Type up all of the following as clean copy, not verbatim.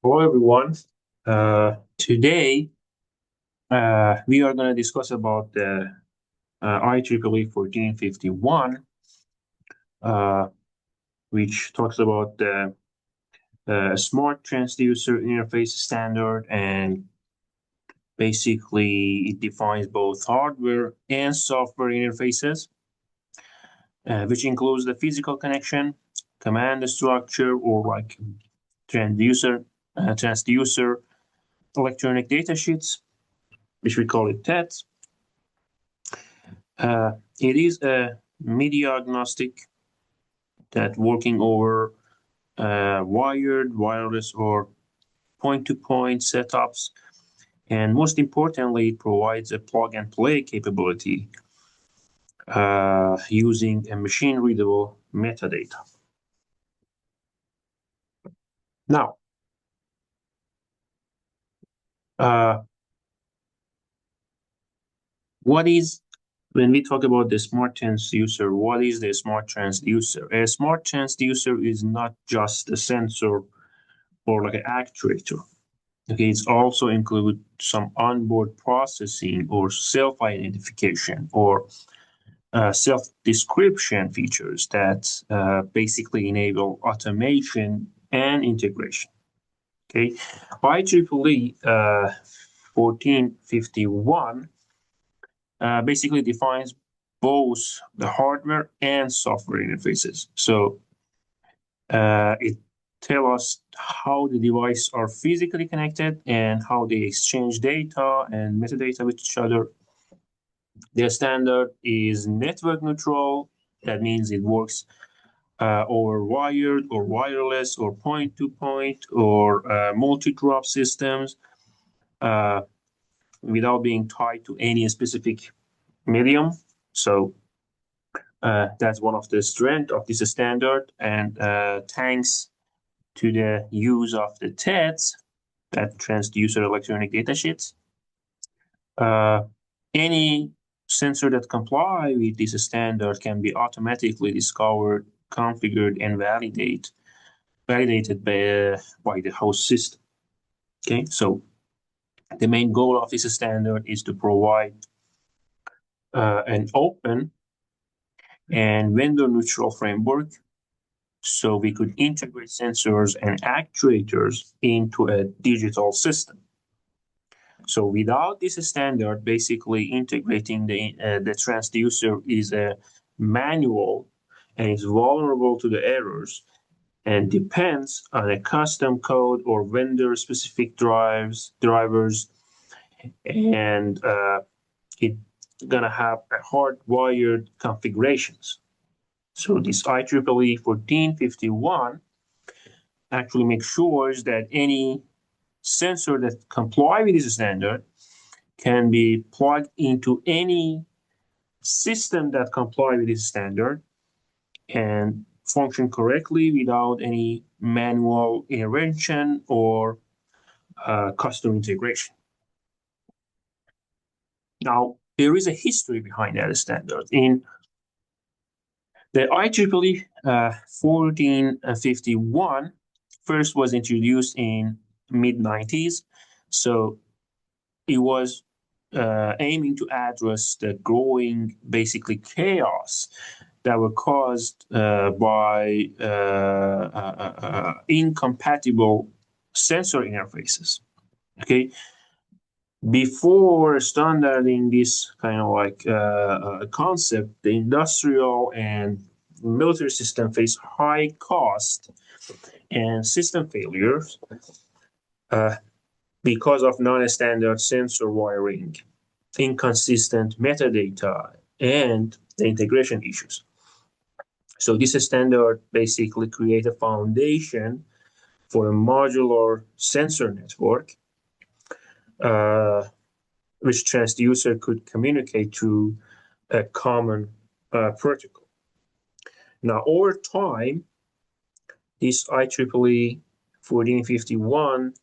Hello, everyone. Today, we are going to discuss about the IEEE 1451, uh, which talks about the smart transducer interface standard, and basically it defines both hardware and software interfaces, which includes the physical connection, command structure, or like transducer electronic data sheets, which we call it TEDs. It is a media agnostic that working over wired, wireless, or point-to-point setups. And most importantly, it provides a plug-and-play capability using a machine-readable metadata. Now, uh, what is when we talk about the smart transducer, what is the smart transducer? A smart transducer is not just a sensor or like an actuator. Okay, it's also include some onboard processing or self-identification or self-description features that basically enable automation and integration. Okay, IEEE 1451 basically defines both the hardware and software interfaces. So it tell us how the devices are physically connected and how they exchange data and metadata with each other. Their standard is network neutral. That means it works over wired or wireless or point-to-point or multi-drop systems uh, without being tied to any specific medium. So that's one of the strengths of this standard. And thanks to the use of the TEDs, that transducer electronic data sheets. Uh, any sensor that comply with this standard can be automatically discovered, configured, and validated by the host system. Okay, so the main goal of this standard is to provide an open and vendor neutral framework so we could integrate sensors and actuators into a digital system. So without this standard, basically integrating the transducer is a manual and is vulnerable to the errors and depends on a custom code or vendor specific drivers, and it's gonna have a hardwired configurations. So this IEEE 1451 actually makes sure that any sensor that comply with this standard can be plugged into any system that comply with this standard and function correctly without any manual intervention or custom integration. Now, there is a history behind that standard. In the IEEE 1451 first was introduced in mid-90s, so it was aiming to address the growing, basically, chaos that were caused by incompatible sensor interfaces. Okay, before standarding this kind of like concept, the industrial and military system face high cost and system failures uh, because of non-standard sensor wiring, inconsistent metadata, and the integration issues. So this standard basically create a foundation for a modular sensor network, uh, which transducer could communicate to a common protocol. Now, over time, this IEEE 1451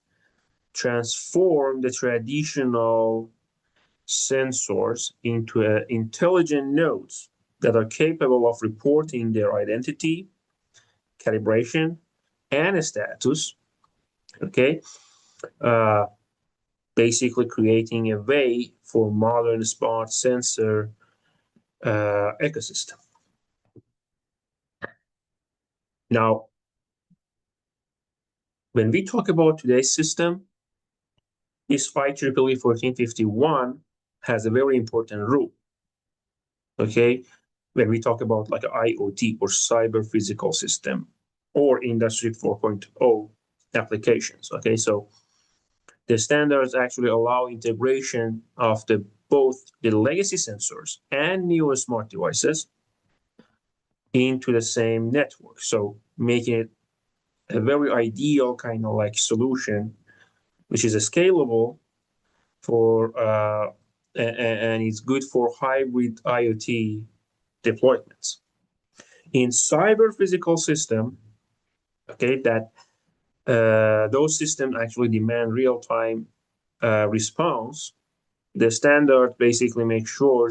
transformed the traditional sensors into intelligent nodes that are capable of reporting their identity, calibration, and status Okay, uh, basically creating a way for modern smart sensor ecosystem. Now, when we talk about today's system, this IEEE 1451 has a very important rule. Okay, when we talk about like IoT or cyber physical system or Industry 4.0 applications. Okay, so the standards actually allow integration of both the legacy sensors and newer smart devices into the same network. So making it a very ideal kind of like solution, which is scalable for and it's good for hybrid IoT deployments. In cyber physical system, okay, that those systems actually demand real time response. The standard basically makes sure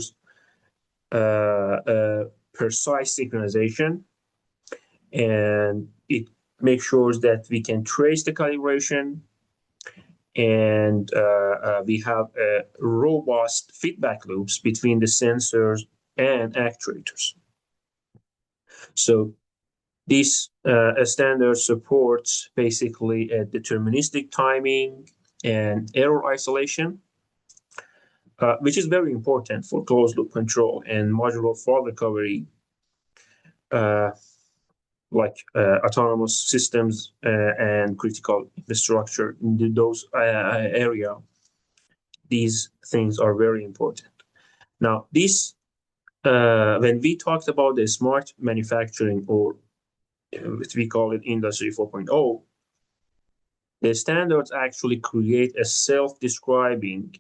precise synchronization, and it makes sure that we can trace the calibration, and we have robust feedback loops between the sensors and actuators. So this standard supports basically a deterministic timing and error isolation, which is very important for closed loop control and modular fault recovery, uh, like autonomous systems and critical infrastructure in those area. These things are very important. Now, this when we talked about the smart manufacturing, or which we call it Industry 4.0, the standards actually create a self-describing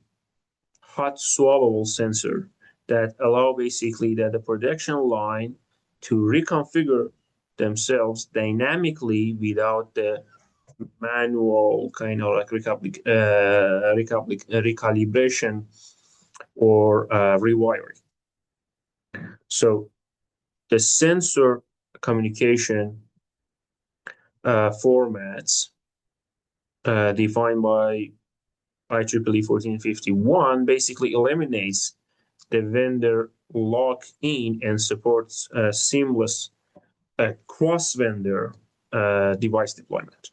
hot swappable sensor that allow basically that the production line to reconfigure themselves dynamically without the manual kind of like recalibration or rewiring. So the sensor communication formats defined by IEEE 1451 basically eliminates the vendor lock-in and supports seamless cross-vendor device deployment.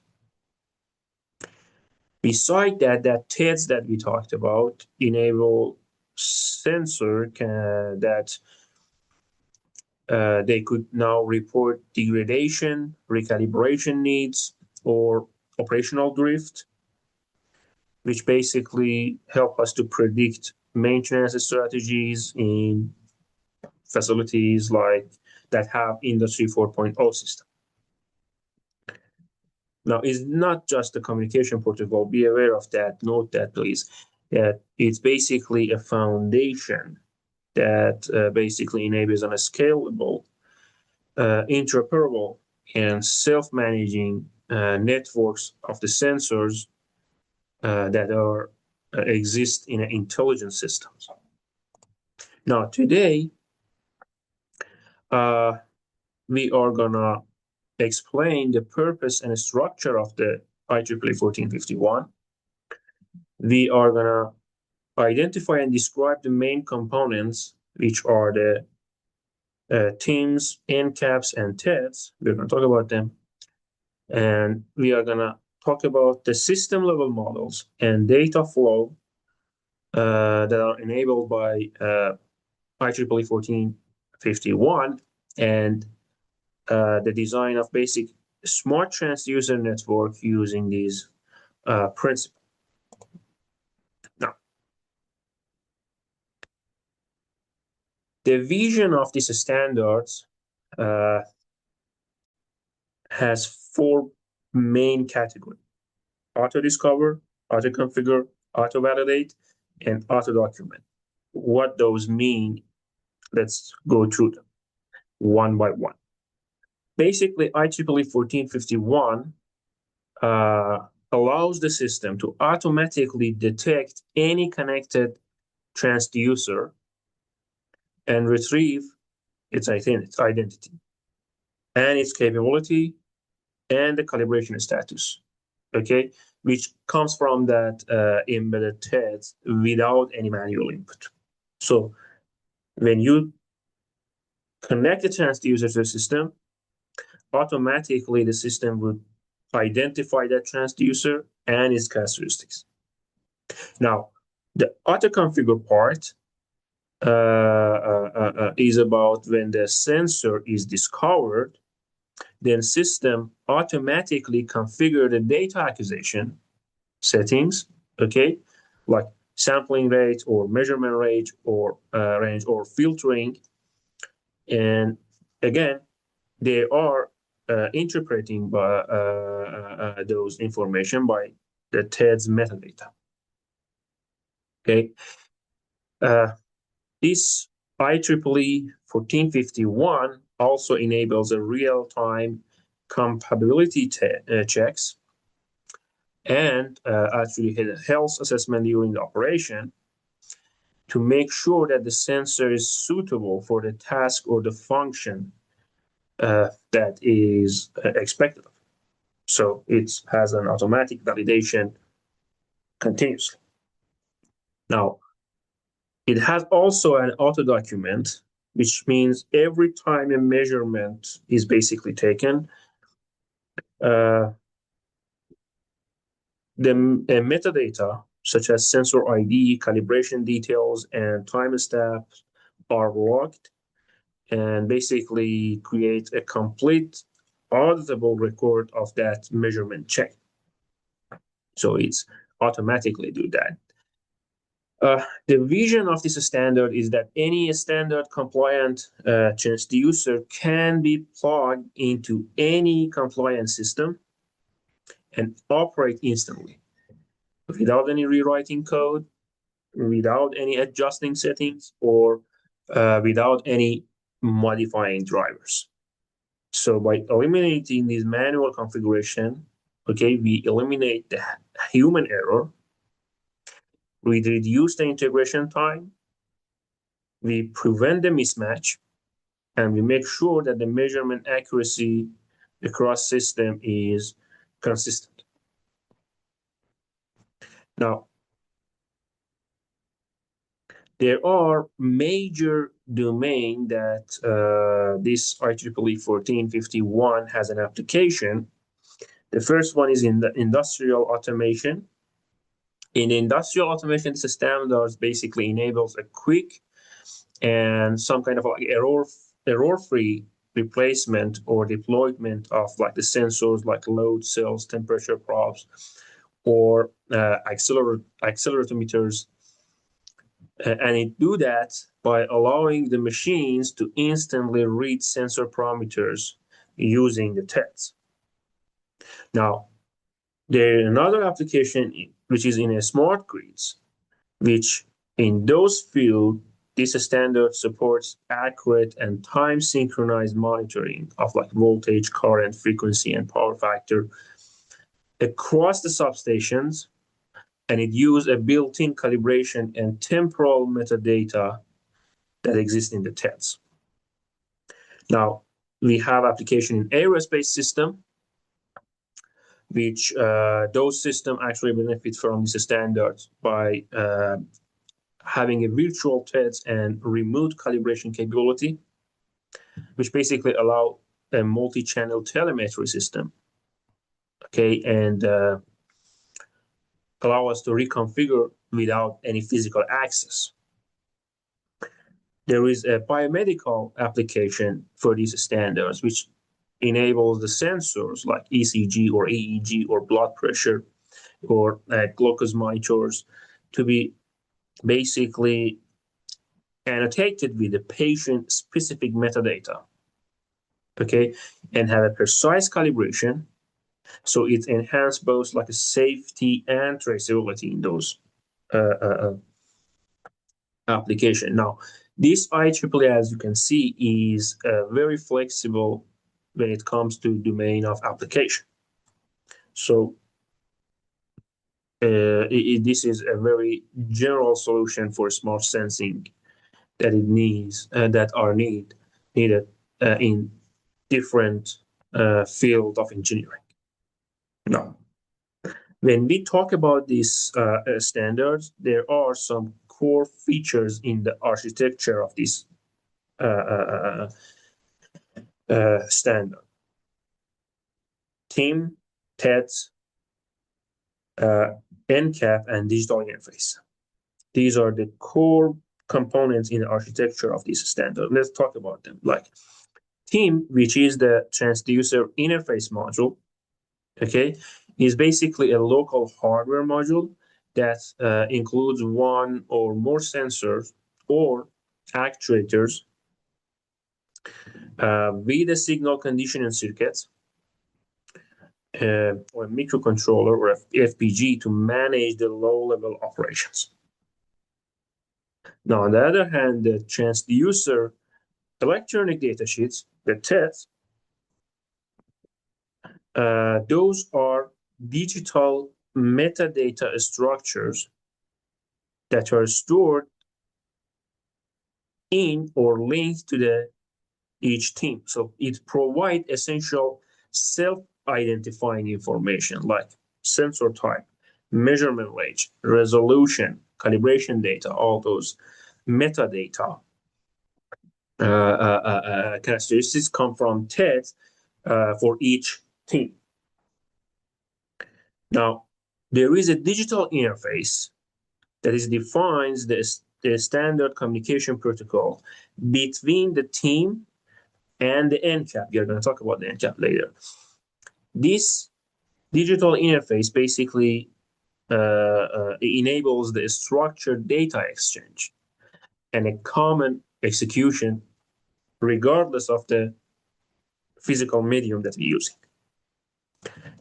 Beside that, that TEDs that we talked about enable sensor that they could now report degradation, recalibration needs, or operational drift, which basically help us to predict maintenance strategies in facilities like that have Industry 4.0 system. Now, it's not just a communication protocol. Be aware of that. Note that, please. That it's basically a foundation that basically enables a scalable, interoperable, and self-managing networks of the sensors that are exist in intelligent systems. Now, today, we are gonna explain the purpose and structure of the IEEE 1451. We are gonna identify and describe the main components, which are the TIMs, NCAPs, and TEDs. We're gonna talk about them. And we are gonna talk about the system level models and data flow that are enabled by IEEE 1451 and the design of basic smart transducer network using these principles. Now, the vision of these standards has four main categories: auto discover, auto configure, auto validate, and auto document. What those mean, let's go through them one by one. Basically, IEEE 1451 allows the system to automatically detect any connected transducer and retrieve its identity and its capability and the calibration status. okay, which comes from that embedded TEDs without any manual input. So when you connect the transducer to the system, automatically the system would identify that transducer and its characteristics. Now, the auto configure part is about when the sensor is discovered, then system automatically configure the data acquisition settings, okay, like sampling rate or measurement rate or range or filtering. And again, they are interpreting those information by the TEDS metadata. Okay, this IEEE 1451 also enables a real-time compatibility checks and actually health assessment during the operation to make sure that the sensor is suitable for the task or the function that is expected. So it has an automatic validation continuously. Now, it has also an auto document, which means every time a measurement is basically taken, the metadata, such as sensor ID, calibration details, and timestamps, are logged and basically create a complete auditable record of that measurement check. So it's automatically do that. The vision of this standard is that any standard compliant transducer can be plugged into any compliant system and operate instantly without any rewriting code, without any adjusting settings, or without any modifying drivers. So by eliminating this manual configuration, okay, we eliminate the human error, we reduce the integration time, we prevent the mismatch, and we make sure that the measurement accuracy across system is consistent. Now, there are major domains that this IEEE 1451 has an application. The first one is in the industrial automation. In the industrial automation, this standard basically enables a quick and some kind of like error-free replacement or deployment of like the sensors like load cells, temperature probes, or accelerometers. And it do that by allowing the machines to instantly read sensor parameters using the TEDs. Now, there is another application which is in a smart grids, which in those fields, this standard supports accurate and time synchronized monitoring of like voltage, current, frequency, and power factor across the substations, and it uses a built-in calibration and temporal metadata that exist in the TEDs. Now, we have application in aerospace system, which those systems actually benefit from this standard by having a virtual TEDs and remote calibration capability, which basically allow a multi-channel telemetry system, okay, and allow us to reconfigure without any physical access. There is a biomedical application for these standards, which enables the sensors like ECG or EEG or blood pressure or glucose monitors to be basically annotated with the patient-specific metadata, okay, and have a precise calibration. So it enhances both like a safety and traceability in those application. Now, this IEEE, as you can see, is very flexible when it comes to domain of application. So this is a very general solution for smart sensing that it needs that are needed in different field of engineering. Now, When we talk about these standards, there are some core features in the architecture of this standard. TIM, TEDS, NCAP, and digital interface. These are the core components in the architecture of this standard. Let's talk about them. Like TIM, which is the transducer interface module, okay, is basically a local hardware module that includes one or more sensors or actuators with a signal conditioning circuit or a microcontroller or FPG to manage the low-level operations. Now, on the other hand, the transducer electronic datasheets, the TEDs, those are digital metadata structures that are stored in or linked to each team. So it provides essential self-identifying information like sensor type, measurement range, resolution, calibration data, all those metadata characteristics come from TEDs for each team. Now, there is a digital interface that defines the standard communication protocol between the team and the NCAP. We are going to talk about the NCAP later. This digital interface basically enables the structured data exchange and a common execution regardless of the physical medium that we're using.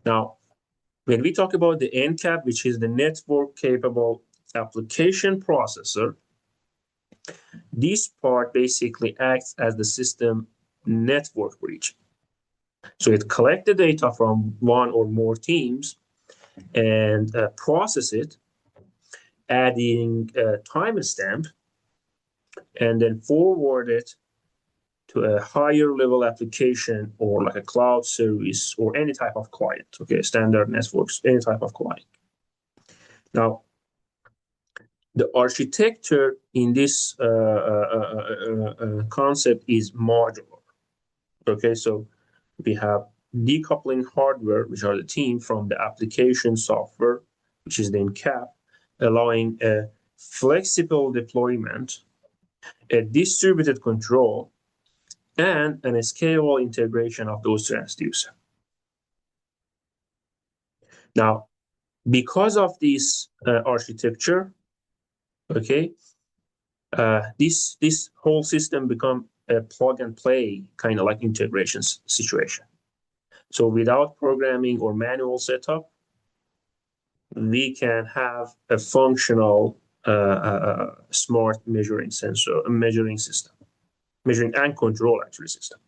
Now, when we talk about the NCAP, which is the network capable application processor, this part basically acts as the system network bridge. So it collects the data from one or more teams and process it, adding a timestamp, and then forward it to a higher level application or like a cloud service or any type of client, okay, standard networks, any type of client. Now, the architecture in this concept is modular, okay? So we have decoupling hardware, which are the team, from the application software, which is the NCAP, allowing a flexible deployment, a distributed control, and an scalable integration of those transducers. Now, because of this architecture, okay, this whole system become a plug and play kind of like integration situation. So without programming or manual setup, we can have a functional smart measuring system, measuring and control actually system.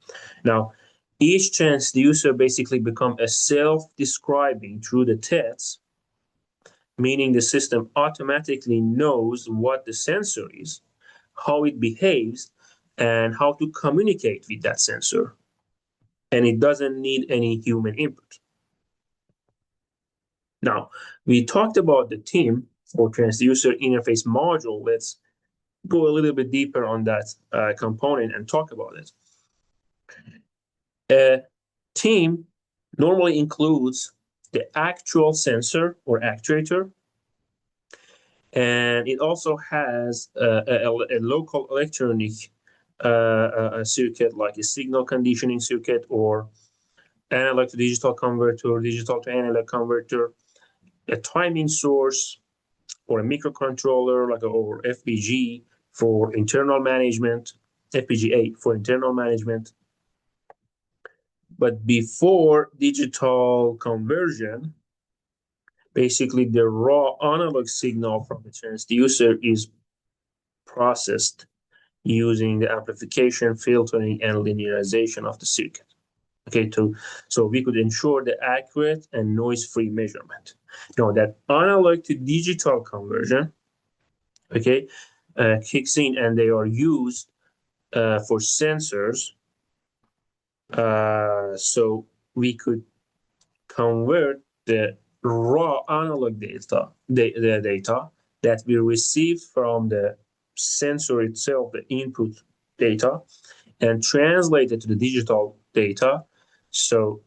Now, each transducer basically become a self-describing through the tests, meaning the system automatically knows what the sensor is, how it behaves, and how to communicate with that sensor. And it doesn't need any human input. Now, we talked about the TIM or transducer interface module. Let's go a little bit deeper on that component and talk about it. A TIM normally includes the actual sensor or actuator, and it also has a local electronic circuit like a signal conditioning circuit or analog to digital converter, digital to analog converter, a timing source, or a microcontroller like or FPG for internal management, FPGA for internal management. But before digital conversion, basically the raw analog signal from the transducer is processed using the amplification, filtering, and linearization of the circuit. Okay, so we could ensure the accurate and noise-free measurement. Now that analog to digital conversion, okay, kicks in and they are used for sensors. So we could convert the raw analog data, the data that we receive from the sensor itself, the input data, and translate it to the digital data. So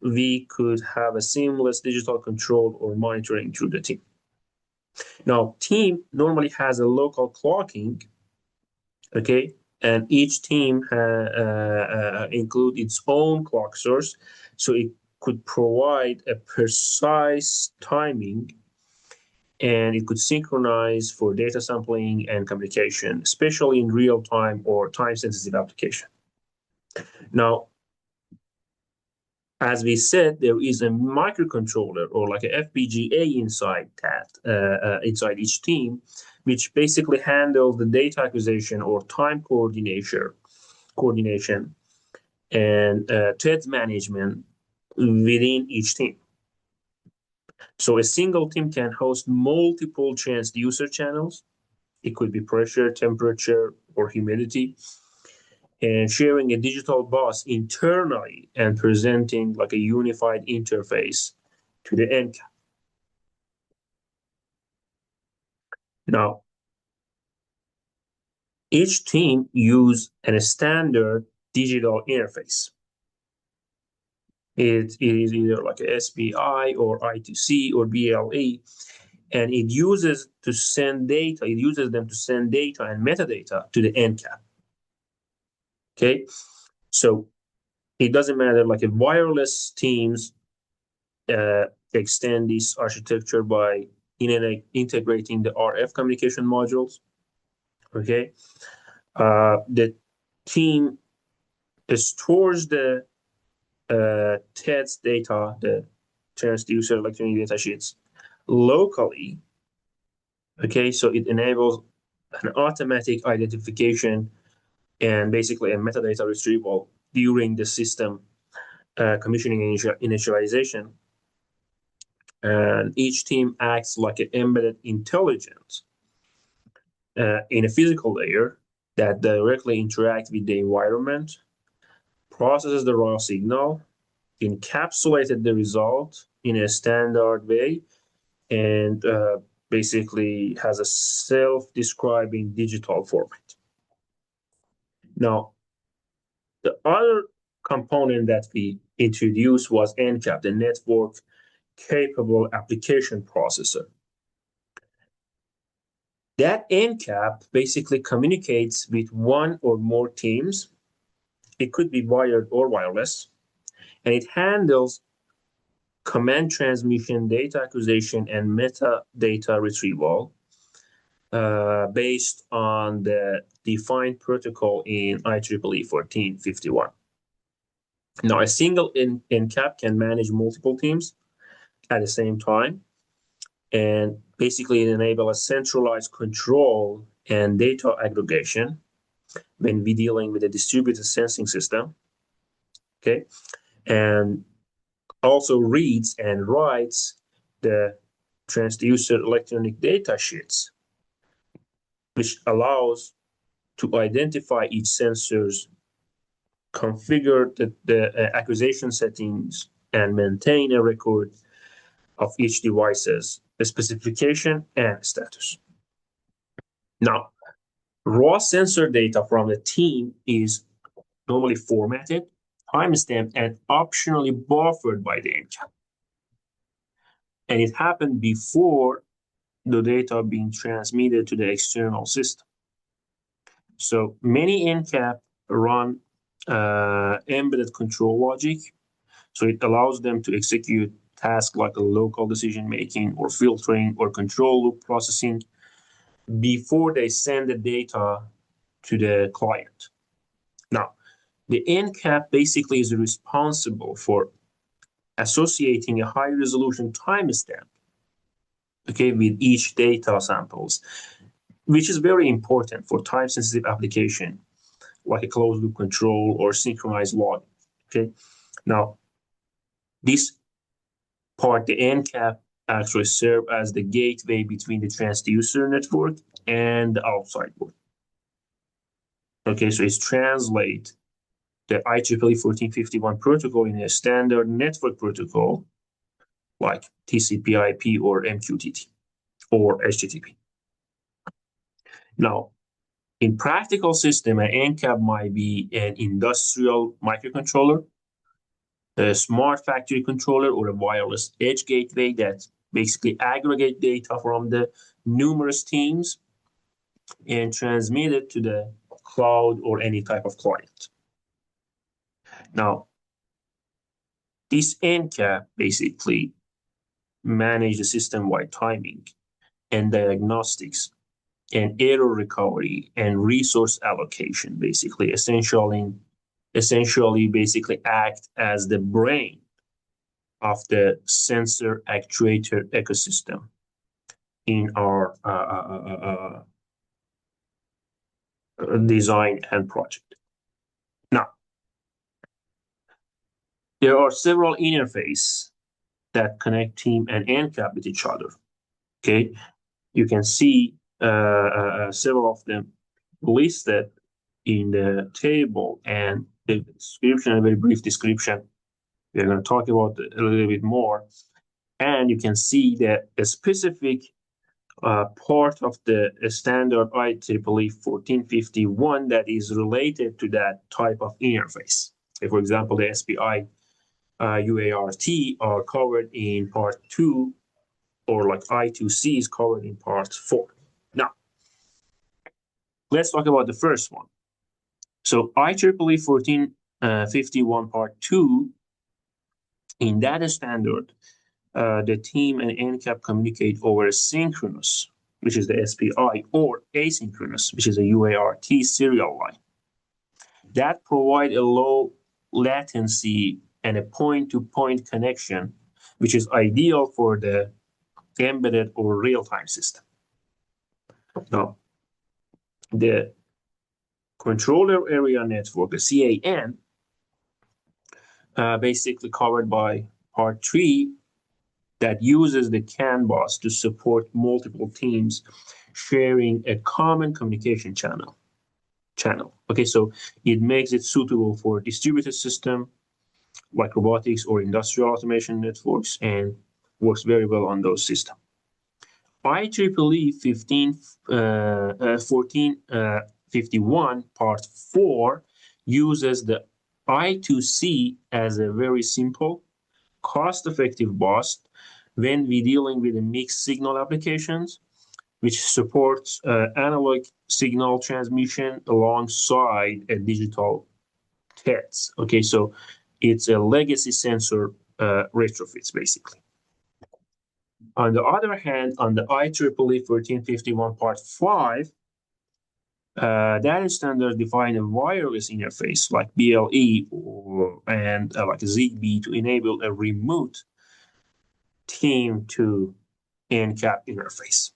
we could have a seamless digital control or monitoring through the team. Now, team normally has a local clocking, okay, and each team include its own clock source, so it could provide a precise timing, and it could synchronize for data sampling and communication, especially in real time or time sensitive application. Now, as we said, there is a microcontroller or like a FPGA inside that, inside each team, which basically handles the data acquisition or time coordination and threat management within each team. So a single team can host multiple transducer channels. It could be pressure, temperature, or humidity, and sharing a digital bus internally and presenting like a unified interface to the end cap. Now, each team use a standard digital interface. It is either like a SPI or I2C or BLE, and it uses to send data. It uses them to send data and metadata to the end cap. Okay, so it doesn't matter. Like a wireless teams extend this architecture by integrating the RF communication modules. Okay, the team stores the TED's data, the transducer electronic data sheets, locally. Okay, so it enables an automatic identification and basically a metadata retrieval during the system commissioning initialization. And each team acts like an embedded intelligence in a physical layer that directly interacts with the environment, processes the raw signal, encapsulated the result in a standard way, and basically has a self-describing digital format. Now, the other component that we introduced was NCAP, the Network Capable Application Processor. That NCAP basically communicates with one or more teams. It could be wired or wireless, and it handles command transmission, data acquisition, and metadata retrieval based on the defined protocol in IEEE 1451. Now, a single NCAP can manage multiple teams at the same time, and basically enable a centralized control and data aggregation when we're dealing with a distributed sensing system. Okay, and also reads and writes the transducer electronic data sheets, which allows to identify each sensor's, configure the acquisition settings, and maintain a record of each device's specification and status. Now, raw sensor data from the team is normally formatted, timestamped, and optionally buffered by the NCAP. And it happened before the data being transmitted to the external system. So many NCAP run embedded control logic. So it allows them to execute tasks like a local decision making or filtering or control loop processing before they send the data to the client. Now, the NCAP basically is responsible for associating a high resolution timestamp, okay, with each data samples, which is very important for time sensitive application like a closed loop control or synchronized logging. Okay, now this part, the NCAP, actually serve as the gateway between the transducer network and the outside world. Okay, so it's translate the IEEE 1451 protocol in a standard network protocol like TCP/IP or MQTT or HTTP. Now, in practical system, an NCAP might be an industrial microcontroller, a smart factory controller, or a wireless edge gateway that basically aggregate data from the numerous teams and transmit it to the cloud or any type of client. Now, this NCAP basically manage the system-wide timing and diagnostics and error recovery and resource allocation, basically essentially basically act as the brain of the sensor actuator ecosystem in our design and project. Now, there are several interfaces that connect team and NCAP with each other. Okay, you can see several of them listed in the table, and the description, a very brief description. We're going to talk about a little bit more, and you can see that a specific part of the standard IEEE 1451 that is related to that type of interface. So for example, the SPI UART are covered in part 2, or like I2C is covered in part 4. Now, let's talk about the first one. So IEEE 1451 part 2, in that standard, the team and NCAP communicate over synchronous, which is the SPI, or asynchronous, which is a UART serial line. That provide a low latency and a point-to-point connection, which is ideal for the embedded or real-time system. Now, the controller area network, the CAN, basically covered by part 3, that uses the CAN bus to support multiple teams sharing a common communication channel. Okay, so it makes it suitable for distributed system like robotics or industrial automation networks, and works very well on those systems. IEEE 1451 part 4 uses the I2C as a very simple, cost-effective bus when we're dealing with the mixed signal applications, which supports analog signal transmission alongside a digital TEDs. Okay, so it's a legacy sensor retrofits, basically. On the other hand, on the IEEE 1451 part 5, that standard define a wireless interface like BLE and like ZigBee to enable a remote team to NCAP interface.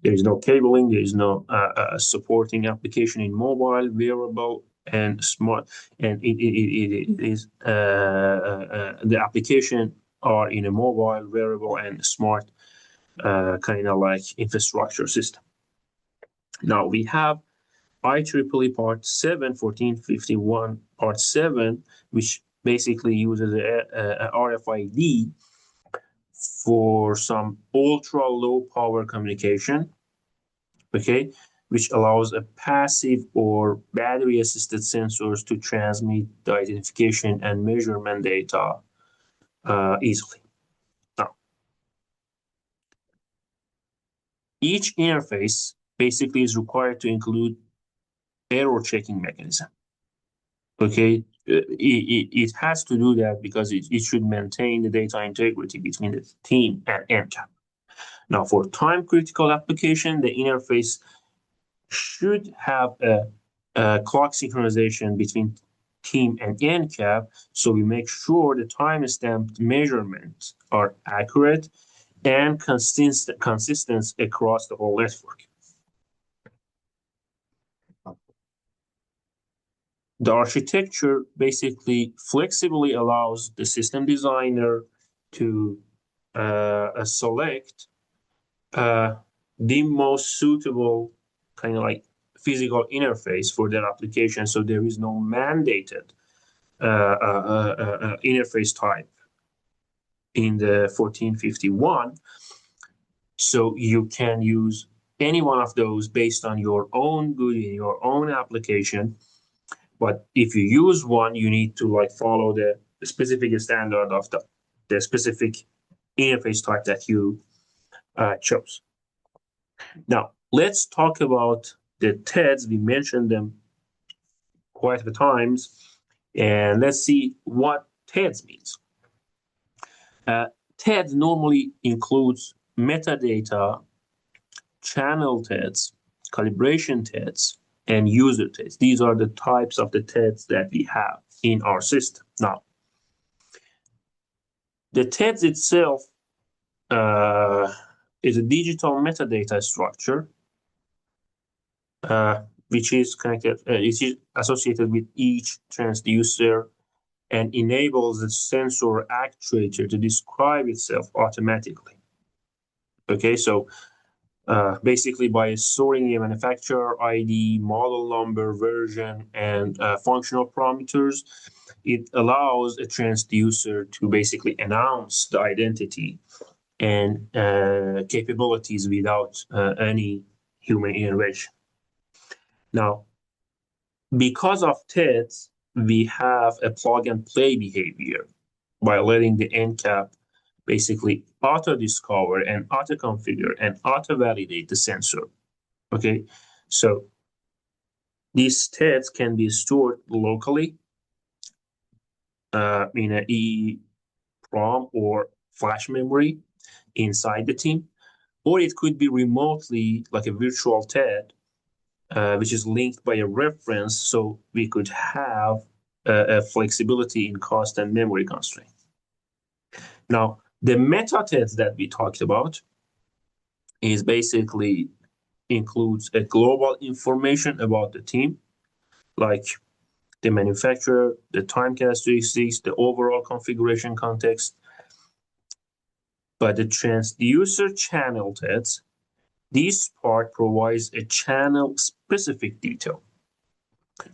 There is no cabling, there is no supporting application in mobile, wearable, and smart, and it is the application are in a mobile, wearable, and smart kind of like infrastructure system. Now we have IEEE part 7, 1451 part 7, which basically uses a RFID for some ultra low power communication, okay, which allows a passive or battery assisted sensors to transmit the identification and measurement data easily. Now, each interface basically is required to include error checking mechanism. Okay, it has to do that because it should maintain the data integrity between the team and NCAP. Now, for time critical application, the interface should have a clock synchronization between team and NCAP, so we make sure the time-stamped measurements are accurate and consistent across the whole network. The architecture basically flexibly allows the system designer to select the most suitable kind of like physical interface for that application. So there is no mandated interface type in the 1451. So you can use any one of those based on your own good in your own application. But if you use one, you need to like follow the specific standard of the specific interface type that you chose. Now, let's talk about the TEDs. We mentioned them quite a few times, and let's see what TEDs means. TEDs normally includes metadata, channel TEDs, calibration TEDs, and user TEDs. These are the types of the TEDs that we have in our system. Now, the TEDs itself is a digital metadata structure which is connected, it is associated with each transducer and enables the sensor actuator to describe itself automatically. Okay, so basically by storing a manufacturer ID, model number, version, and functional parameters, it allows a transducer to basically announce the identity and capabilities without any human intervention. Now, because of TEDs, we have a plug and play behavior by letting the end cap basically auto-discover and auto-configure and auto-validate the sensor. Okay, so these TEDs can be stored locally in an EEPROM or flash memory inside the team, or it could be remotely like a virtual TED, which is linked by a reference, so we could have a flexibility in cost and memory constraint. Now, the meta TEDs that we talked about is basically includes a global information about the team, like the manufacturer, the time characteristics, the overall configuration context. But the transducer channel TEDs, this part provides a channel specific detail,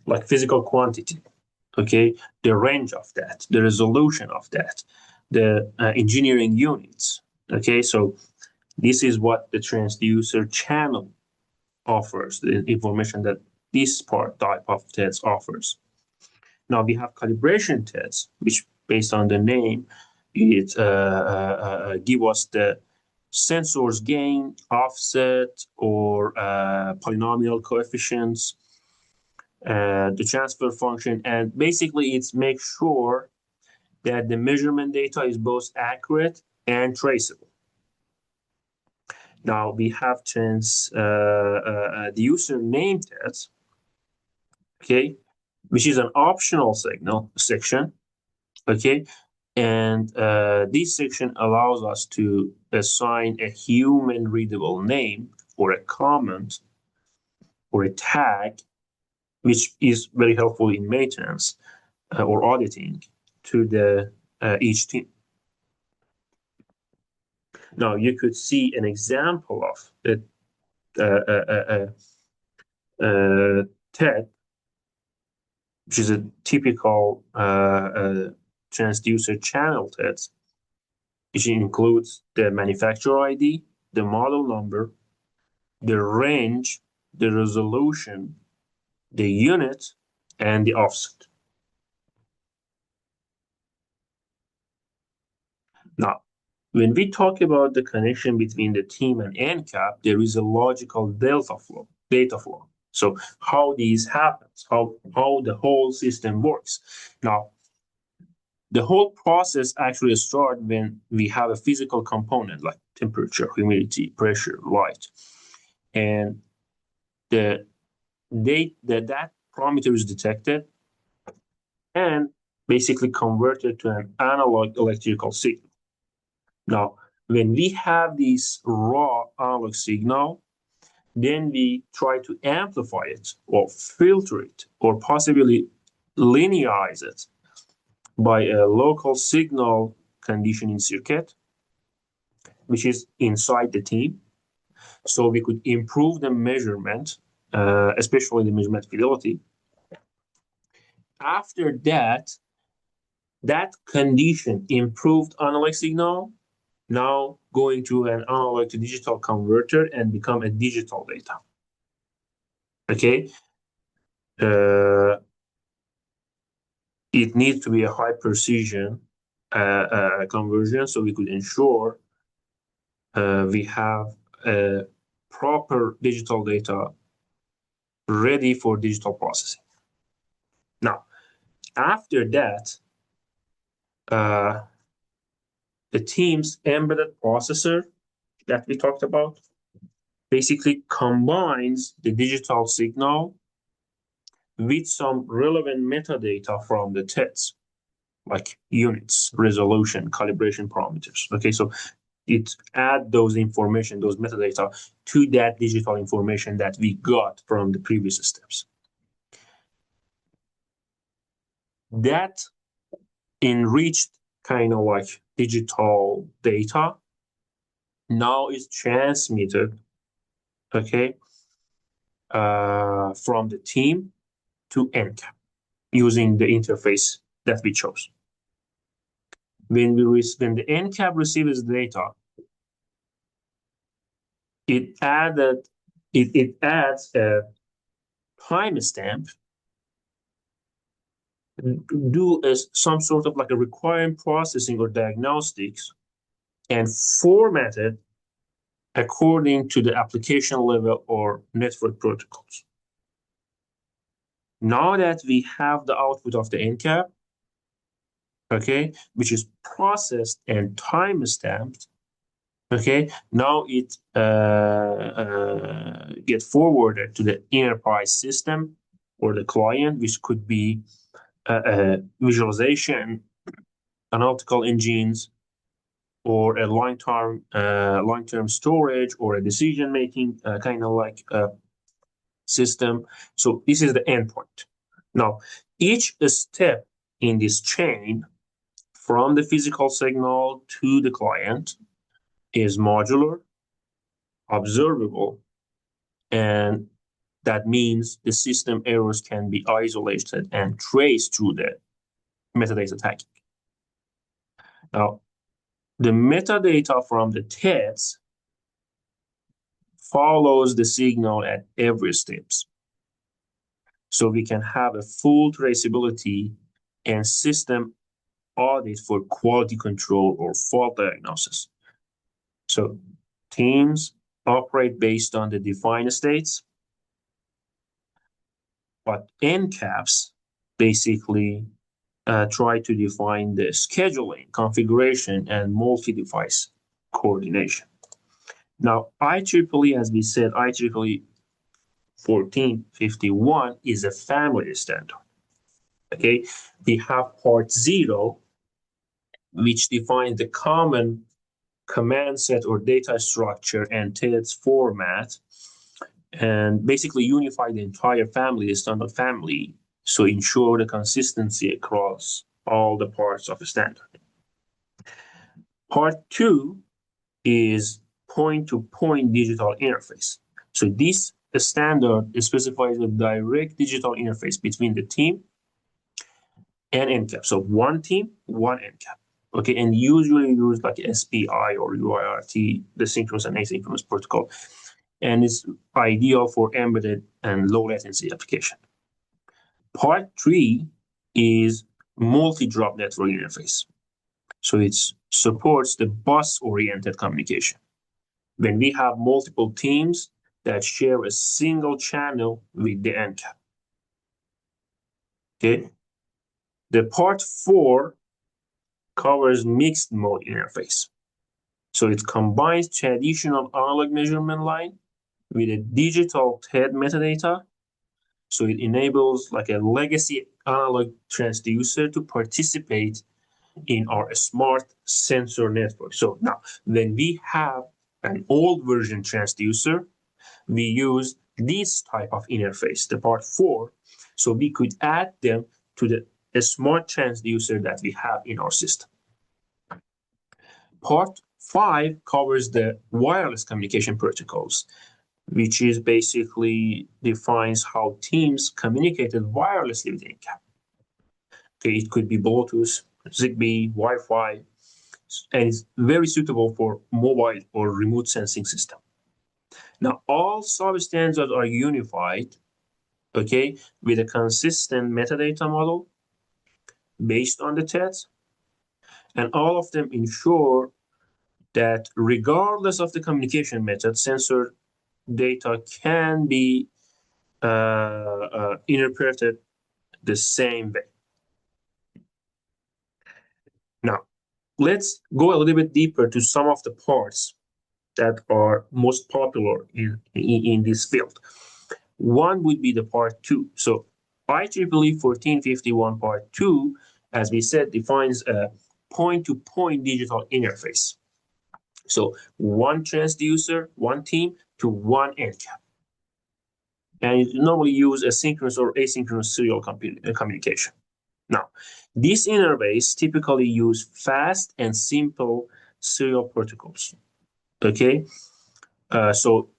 like physical quantity, okay, the range of that, the resolution of that, the engineering units, okay. So this is what the transducer channel offers, the information that this part type of TEDs offers. Now we have calibration TEDs, which based on the name, it give us the sensor's gain, offset, or polynomial coefficients, the transfer function, and basically it's make sure that the measurement data is both accurate and traceable. Now we have the user name TEDs, okay, which is an optional signal section, okay, and this section allows us to assign a human readable name or a comment or a tag, which is very helpful in maintenance or auditing to the each team. Now you could see an example of the TED, which is a typical transducer channel TED, which includes the manufacturer ID, the model number, the range, the resolution, the unit, and the offset. Now, when we talk about the connection between the team and NCAP, there is a logical data flow. So how these happens, how the whole system works. Now, the whole process actually starts when we have a physical component like temperature, humidity, pressure, light, and that parameter is detected and basically converted to an analog electrical signal. Now, when we have this raw analog signal, then we try to amplify it or filter it or possibly linearize it by a local signal conditioning circuit, which is inside the team. So we could improve the measurement, especially the measurement fidelity. After that, That condition improved analog signal, now going to an analog to digital converter and become a digital data. Okay. It needs to be a high precision conversion, so we could ensure we have proper digital data ready for digital processing. Now, after that, the team's embedded processor that we talked about basically combines the digital signal with some relevant metadata from the tests, like units, resolution, calibration parameters. Okay, so it add those information, those metadata to that digital information that we got from the previous steps. That enriched kind of like digital data now is transmitted, okay, from the team to NCAP using the interface that we chose. When the NCAP receives data, it adds a timestamp, do some sort of like a required processing or diagnostics, and format it according to the application level or network protocols. Now that we have the output of the NCAP, okay, which is processed and time-stamped, okay, now it get forwarded to the enterprise system or the client, which could be visualization, analytical engines, or a long-term storage, or a decision-making kind of like system. So this is the endpoint. Now, each step in this chain from the physical signal to the client is modular, observable, and that means the system errors can be isolated and traced through the metadata tagging. Now, the metadata from the tests follows the signal at every steps. So we can have a full traceability and system audit for quality control or fault diagnosis. So teams operate based on the defined states, but NCAPs basically try to define the scheduling, configuration, and multi-device coordination. Now, IEEE, as we said, IEEE 1451 is a family standard. Okay, we have part 0, which defines the common command set or data structure and TED's format, and basically unify the entire family, the standard family, so ensure the consistency across all the parts of the standard. Part 2 is point-to-point digital interface. So this standard specifies a direct digital interface between the team and NCAP. So one team, one NCAP. Okay, and usually use like SPI or UART, the synchronous and asynchronous protocol. And it's ideal for embedded and low latency application. Part 3 is multi-drop network interface. So it supports the bus-oriented communication. When we have multiple teams that share a single channel with the NCAP. Okay. The part 4 covers mixed mode interface. So it combines traditional analog measurement line with a digital TED metadata. So it enables like a legacy analog transducer to participate in our smart sensor network. So now when we have an old version transducer, we use this type of interface, the part 4, so we could add them to the smart transducer that we have in our system. Part 5 covers the wireless communication protocols, which is basically defines how teams communicated wirelessly with NCAP. Okay, it could be Bluetooth, Zigbee, Wi-Fi, and it's very suitable for mobile or remote sensing system. Now, all substandards are unified, okay, with a consistent metadata model based on the TEDs, and all of them ensure that regardless of the communication method, sensor data can be interpreted the same way. Now, let's go a little bit deeper to some of the parts that are most popular in this field. One would be the part 2. So IEEE 1451 part 2, as we said, defines a point-to-point digital interface. So one transducer, one team to one end cap. And you normally use asynchronous or asynchronous serial communication. Now, this interface typically use fast and simple serial protocols. Okay, so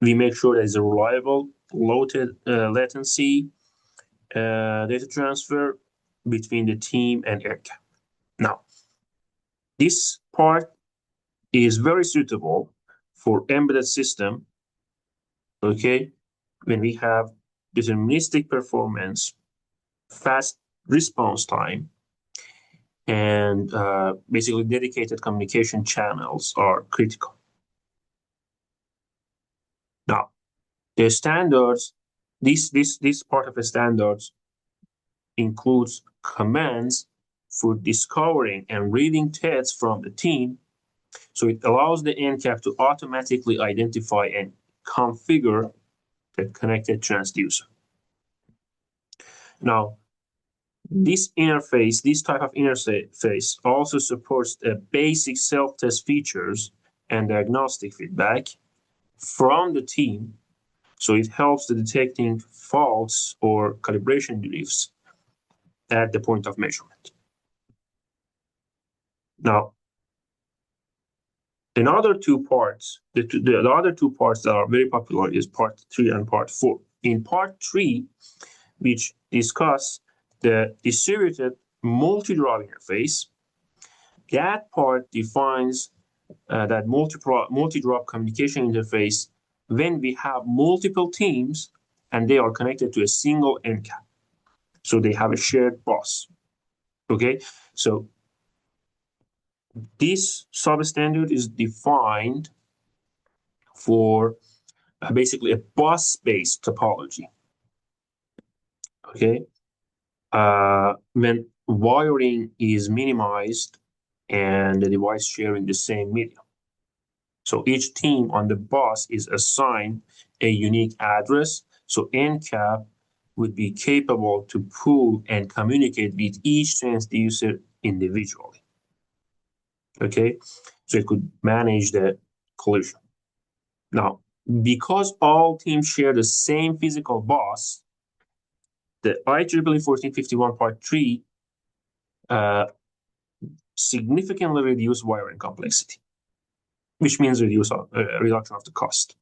we make sure there's a reliable, low latency data transfer between the team and aircap. Now, this part is very suitable for embedded system, okay, when we have deterministic performance, fast response time, and basically dedicated communication channels are critical. Now, the standards, this part of the standards includes commands for discovering and reading TEDs from the team. So it allows the NCAP to automatically identify and configure the connected transducer. Now, this interface, this type of interface also supports the basic self-test features and diagnostic feedback from the team. So it helps the detecting faults or calibration drifts at the point of measurement. Now, another two parts, the other two parts that are very popular is part 3 and part 4. In part 3, which discuss the distributed multi-drop interface, that part defines that multi-drop communication interface when we have multiple teams and they are connected to a single NCAP. So they have a shared bus. Okay, so this substandard is defined for basically a bus-based topology. Okay, when wiring is minimized and the device sharing the same medium. So each team on the bus is assigned a unique address. So NCAP would be capable to pull and communicate with each transducer individually. Okay, so it could manage the collision. Now, because all teams share the same physical bus, the IEEE 1451 Part 3 significantly reduce wiring complexity, which means reduction of the cost.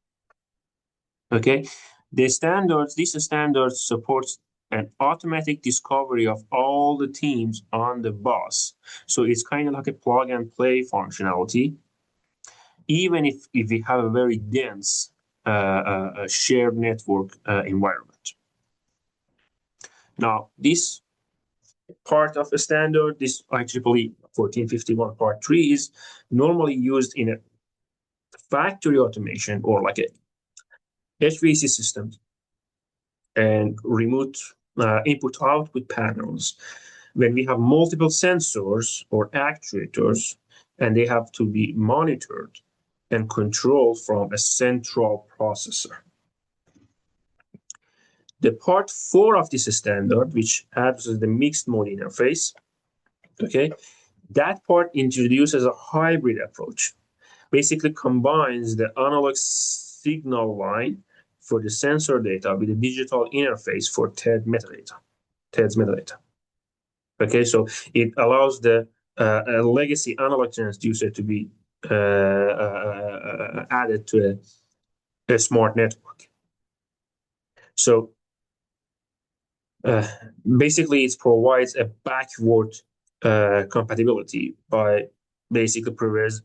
Okay, these standards supports an automatic discovery of all the teams on the bus. So it's kind of like a plug and play functionality, even if we have a very dense shared network environment. Now, this part of a standard, this IEEE 1451 Part 3 is normally used in a factory automation or like a HVAC system and remote input-output panels when we have multiple sensors or actuators and they have to be monitored and controlled from a central processor. The part 4 of this standard, which addresses the mixed mode interface, okay, that part introduces a hybrid approach. Basically combines the analog signal line for the sensor data with the digital interface for TED's metadata. Okay, so it allows the a legacy analog transducer to be added to a smart network. So basically, it provides a backward compatibility by basically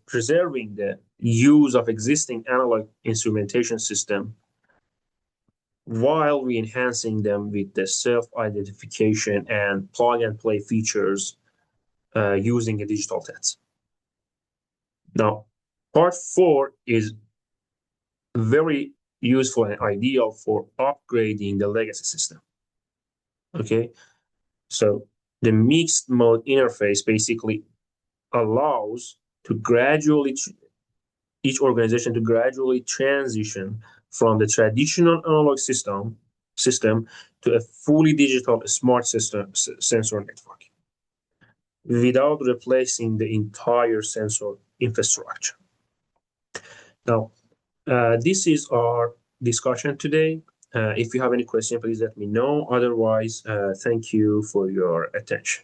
preserving the use of existing analog instrumentation system while we enhancing them with the self-identification and plug-and-play features using a digital TETs. Now, part 4 is very useful and ideal for upgrading the legacy system. Okay, so the mixed mode interface basically allows to gradually each organization to gradually transition from the traditional analog system to a fully digital smart system sensor network without replacing the entire sensor infrastructure. Now, this is our discussion today. If you have any question, please let me know. Otherwise, thank you for your attention.